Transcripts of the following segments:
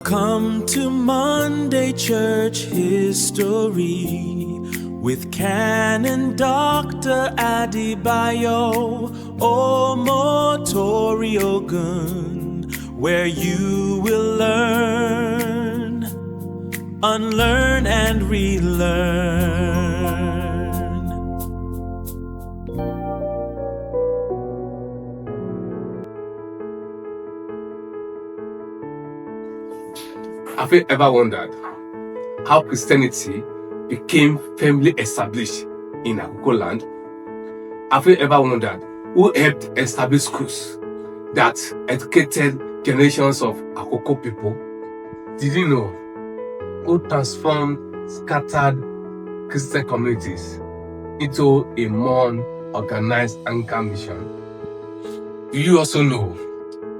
Come to Monday Church History with Canon Dr. Adebayo Omotori-Ogun, where you will learn, unlearn and relearn. Have you ever wondered how Christianity became firmly established in Akokoland? Have you ever wondered who helped establish schools that educated generations of Akoko people? Did you know who transformed scattered Christian communities into a more organized Anglican mission? Do you also know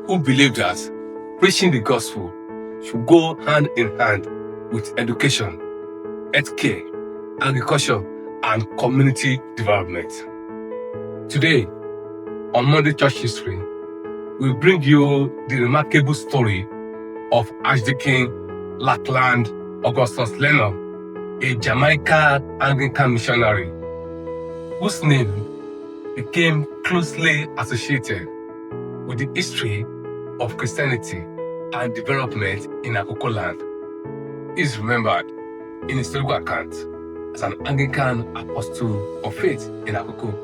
who believed that preaching the gospel should go hand in hand with education, healthcare, agriculture, and community development? Today, on Monday Church History, we bring you the remarkable story of Archdeacon Lackland Augustus Lennon, a Jamaican Anglican missionary, whose name became closely associated with the history of Christianity and development in Akokoland. He is remembered in historical accounts as an Anglican apostle of faith in Akoko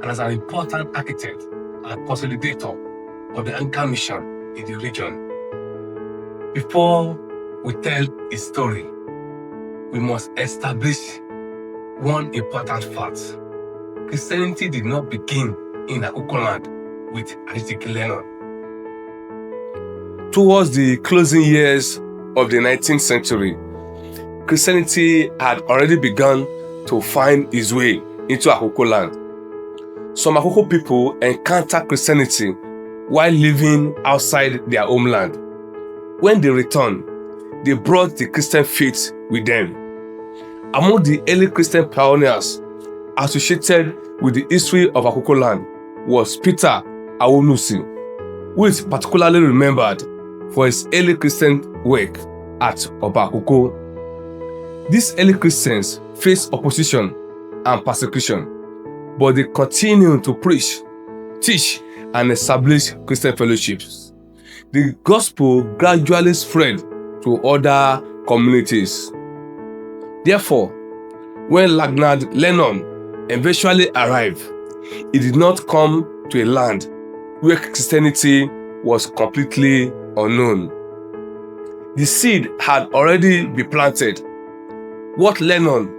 and as an important architect and consolidator of the Anglican mission in the region. Before we tell his story, we must establish one important fact. Christianity did not begin in Akokoland with Archdeacon Lennon. Towards the closing years of the 19th century, Christianity had already begun to find its way into Akokoland. Some Akoko people encountered Christianity while living outside their homeland. When they returned, they brought the Christian faith with them. Among the early Christian pioneers associated with the history of Akokoland was Peter Awonusi, who is particularly remembered for his early Christian work at Akoko. These early Christians faced opposition and persecution, but they continued to preach, teach, and establish Christian fellowships. The gospel gradually spread to other communities. Therefore, when Lackland Lennon eventually arrived, he did not come to a land where Christianity was completely unknown. The seed had already been planted. What Lennon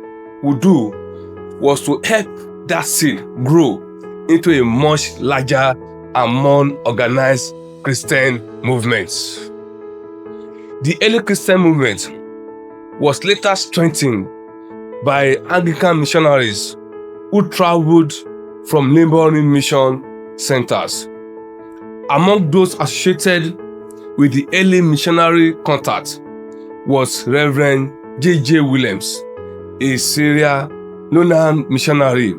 would do was to help that seed grow into a much larger and more organized Christian movement. The early Christian movement was later strengthened by Anglican missionaries who traveled from neighboring mission centers. Among those associated with the early missionary contact was Reverend J.J. Williams, a Sierra Leonean missionary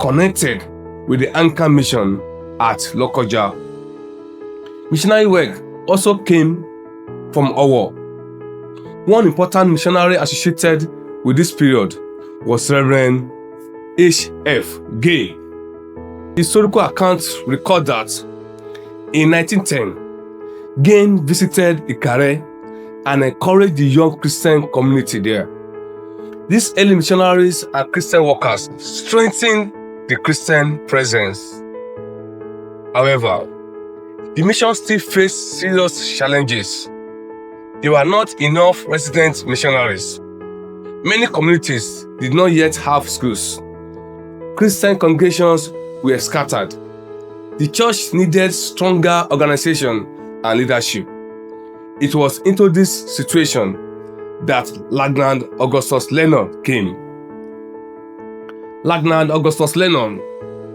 connected with the Anglican mission at Lokoja. Missionary work also came from Owo. One important missionary associated with this period was Reverend H.F. Gay. Historical accounts record that in 1910, Gay visited Ikare and encouraged the young Christian community there. These early missionaries and Christian workers strengthened the Christian presence. However, the mission still faced serious challenges. There were not enough resident missionaries. Many communities did not yet have schools. Christian congregations were scattered. The church needed stronger organization and leadership. It was into this situation that Lackland Augustus Lennon came. Lackland Augustus Lennon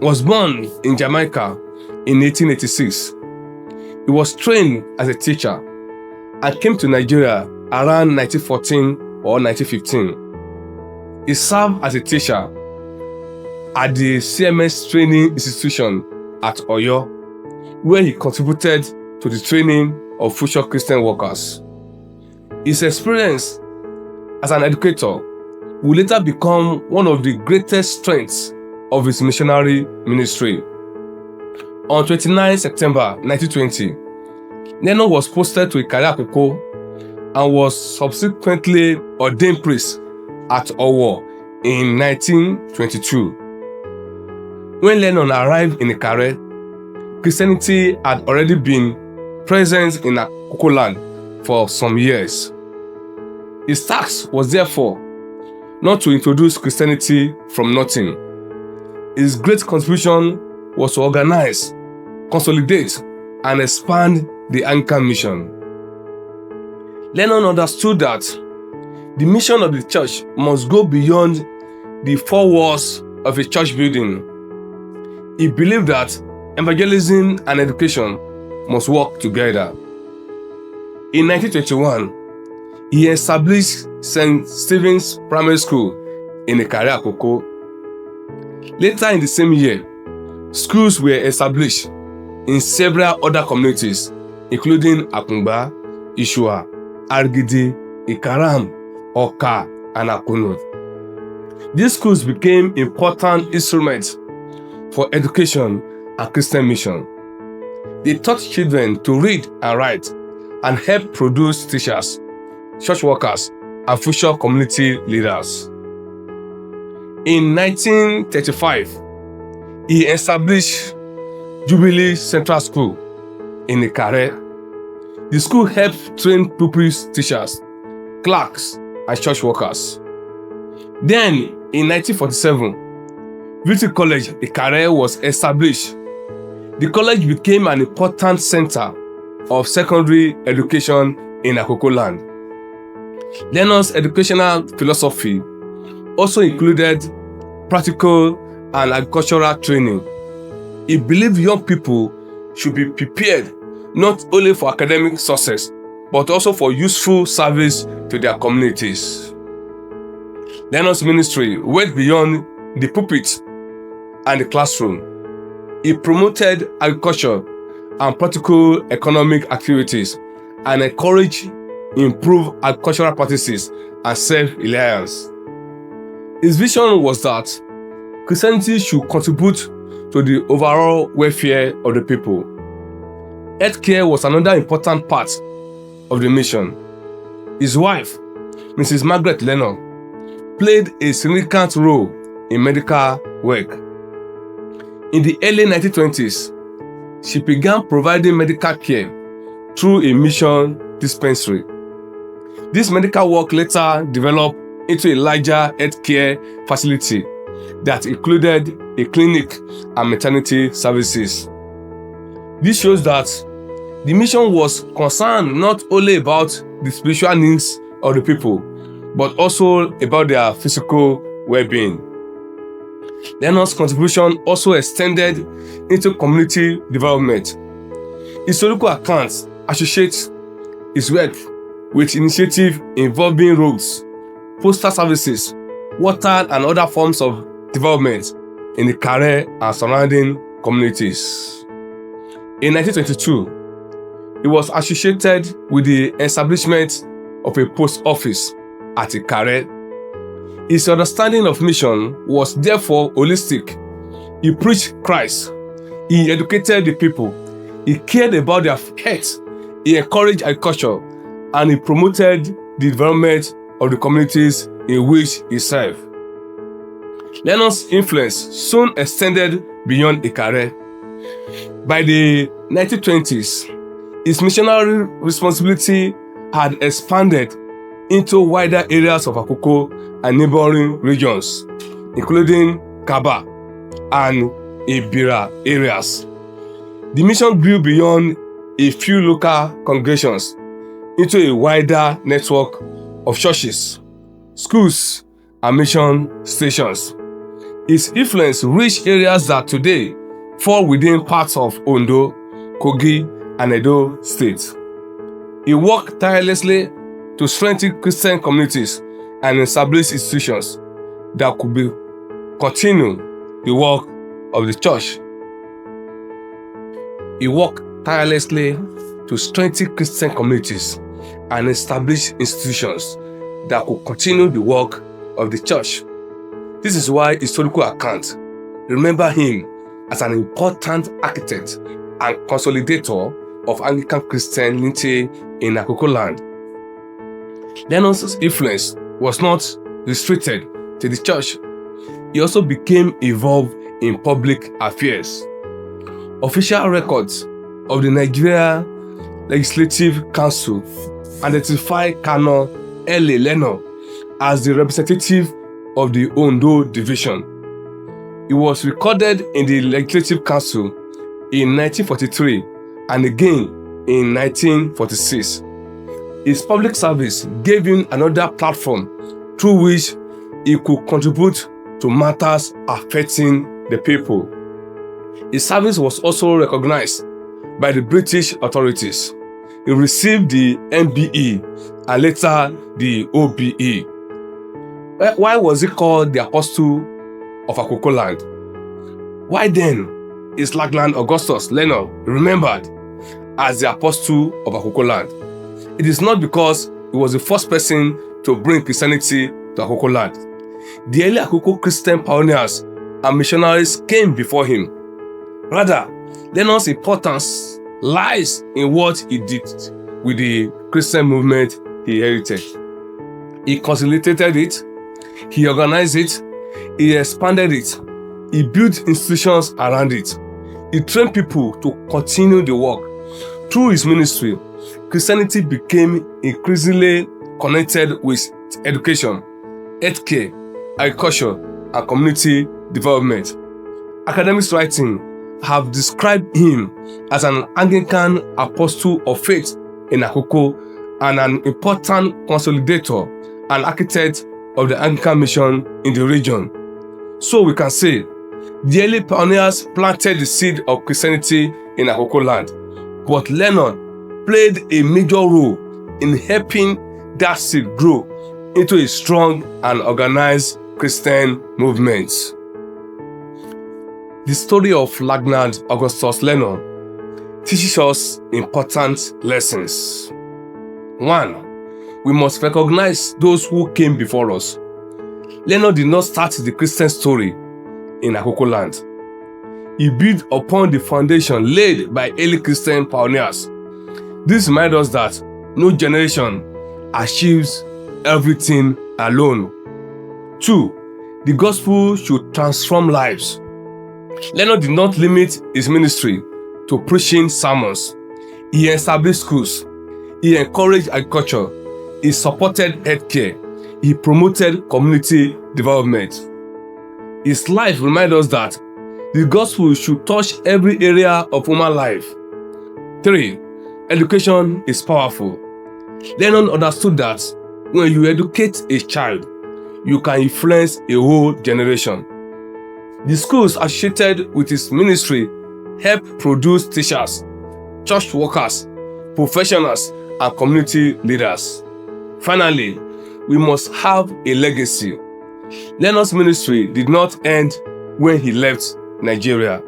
was born in Jamaica in 1886. He was trained as a teacher and came to Nigeria around 1914 or 1915. He served as a teacher at the CMS training institution at Oyo, where he contributed to the training of future Christian workers. His experience as an educator would later become one of the greatest strengths of his missionary ministry. On 29 September 1920, Lennon was posted to Ikare-Akoko and was subsequently ordained priest at Owo in 1922. When Lennon arrived in Ikare, Christianity had already been present in Akokoland for some years. His task was therefore not to introduce Christianity from nothing. His great contribution was to organize, consolidate, and expand the Anglican mission. Lennon understood that the mission of the church must go beyond the four walls of a church building. He believed that evangelism and education must work together. In 1921, he established St. Stephen's Primary School in Ikare-Akoko. Later in the same year, schools were established in several other communities, including Akungba, Ishua, Argidi, Ikaram, Oka, and Akunod. These schools became important instruments for education and Christian mission. They taught children to read and write and helped produce teachers, church workers, and future community leaders. In 1935, he established Jubilee Central School in Ikare. The school helped train pupils, teachers, clerks, and church workers. Then, in 1947, Victory College Ikare was established. The college became an important center of secondary education in Akokoland. Lennon's educational philosophy also included practical and agricultural training. He believed young people should be prepared not only for academic success, but also for useful service to their communities. Lennon's ministry went beyond the pulpit and the classroom. He promoted agriculture and practical economic activities and encouraged improved agricultural practices and self-reliance. His vision was that Christianity should contribute to the overall welfare of the people. Healthcare was another important part of the mission. His wife, Mrs. Margaret Lennon, played a significant role in medical work. In the early 1920s, she began providing medical care through a mission dispensary. This medical work later developed into a larger healthcare facility that included a clinic and maternity services. This shows that the mission was concerned not only about the spiritual needs of the people, but also about their physical well-being. Lennon's contribution also extended into community development. Historical accounts associate his work with initiatives involving roads, postal services, water, and other forms of development in the Ikare and surrounding communities. In 1922, he was associated with the establishment of a post office at Ikare. His understanding of mission was therefore holistic. He preached Christ. He educated the people. He cared about their health. He encouraged agriculture, and he promoted the development of the communities in which he served. Lennon's influence soon extended beyond Ikare. By the 1920s, his missionary responsibility had expanded into wider areas of Akoko and neighboring regions, including Kaba and Ibira areas. The mission grew beyond a few local congregations into a wider network of churches, schools, and mission stations. His influence reached areas that today fall within parts of Ondo, Kogi, and Edo states. He worked tirelessly to strengthen Christian communities and establish institutions that could continue the work of the church. He worked tirelessly to strengthen Christian communities and establish institutions that could continue the work of the church. This is why historical accounts remember him as an important architect and consolidator of Anglican Christianity in Akokoland. Lennon's influence was not restricted to the church. He also became involved in public affairs. Official records of the Nigeria Legislative Council identify Colonel L.A. Lennon as the representative of the Ondo Division. He was recorded in the Legislative Council in 1943 and again in 1946. His public service gave him another platform through which he could contribute to matters affecting the people. His service was also recognized by the British authorities. He received the MBE and later the OBE. Why was he called the Apostle of Akokoland? Why then is Lackland Augustus Lennon remembered as the Apostle of Akokoland? It is not because he was the first person to bring Christianity to Akokoland. The early Akoko Christian pioneers and missionaries came before him. Rather, Lennon's importance lies in what he did with the Christian movement he inherited. He consolidated it, he organized it, he expanded it, he built institutions around it. He trained people to continue the work. Through his ministry, Christianity became increasingly connected with education, healthcare, agriculture, and community development. Academics writing have described him as an Anglican apostle of faith in Akoko and an important consolidator and architect of the Anglican mission in the region. So we can say, the early pioneers planted the seed of Christianity in Akokoland, but Lennon played a major role in helping that seed grow into a strong and organized Christian movement. The story of Lackland Augustus Lennon teaches us important lessons. 1. We must recognize those who came before us. Lennon did not start the Christian story in Akokoland. He built upon the foundation laid by early Christian pioneers. This reminds us that no generation achieves everything alone. 2. The gospel should transform lives. Lennon did not limit his ministry to preaching sermons. He established schools. He encouraged agriculture. He supported healthcare. He promoted community development. His life reminds us that the gospel should touch every area of human life. 3. Education is powerful. Lennon understood that when you educate a child, you can influence a whole generation. The schools associated with his ministry help produce teachers, church workers, professionals, and community leaders. Finally, we must have a legacy. Lennon's ministry did not end when he left Nigeria.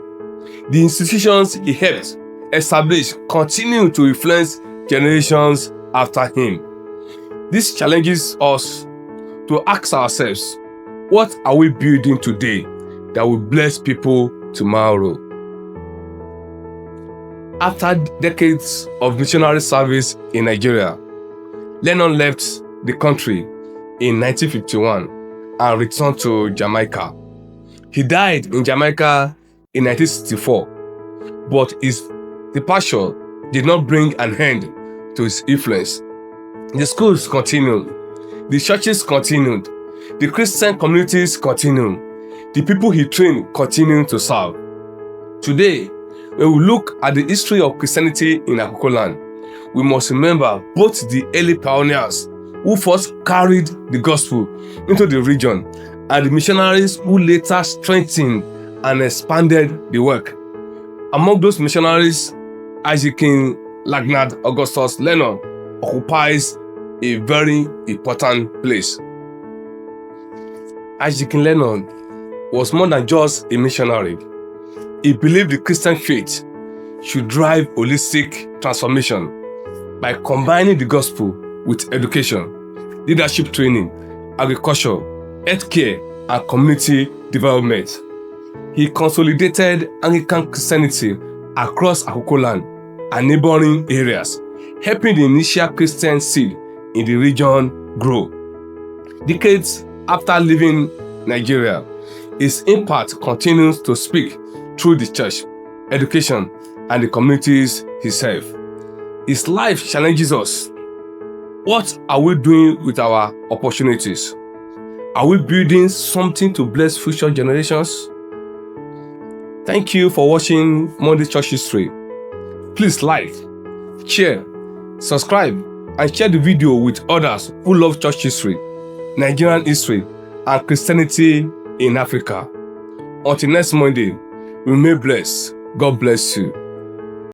The institutions he helped establish continue to influence generations after him. This challenges us to ask ourselves, what are we building today that will bless people tomorrow? After decades of missionary service in Nigeria, Lennon left the country in 1951 and returned to Jamaica. He died in Jamaica in 1964, but his departure did not bring an end to his influence. The schools continued, the churches continued, the Christian communities continued, the people he trained continued to serve. Today, when we look at the history of Christianity in Akokoland, we must remember both the early pioneers who first carried the gospel into the region and the missionaries who later strengthened and expanded the work. Among those missionaries, Archdeacon Lackland Augustus Lennon occupies a very important place. Archdeacon Lennon was more than just a missionary. He believed the Christian faith should drive holistic transformation. by combining the gospel with education, leadership training, agriculture, healthcare, and community development. He consolidated Anglican Christianity across Akokoland and neighboring areas, helping the initial Christian seed in the region grow. Decades after leaving Nigeria, his impact continues to speak through the church, education, and the communities he serves. His life challenges us. What are we doing with our opportunities? Are we building something to bless future generations? Thank you for watching Monday Church History. Please like, share, subscribe, and share the video with others who love church history, Nigerian history, and Christianity in Africa. Until next Monday, remain blessed. God bless you.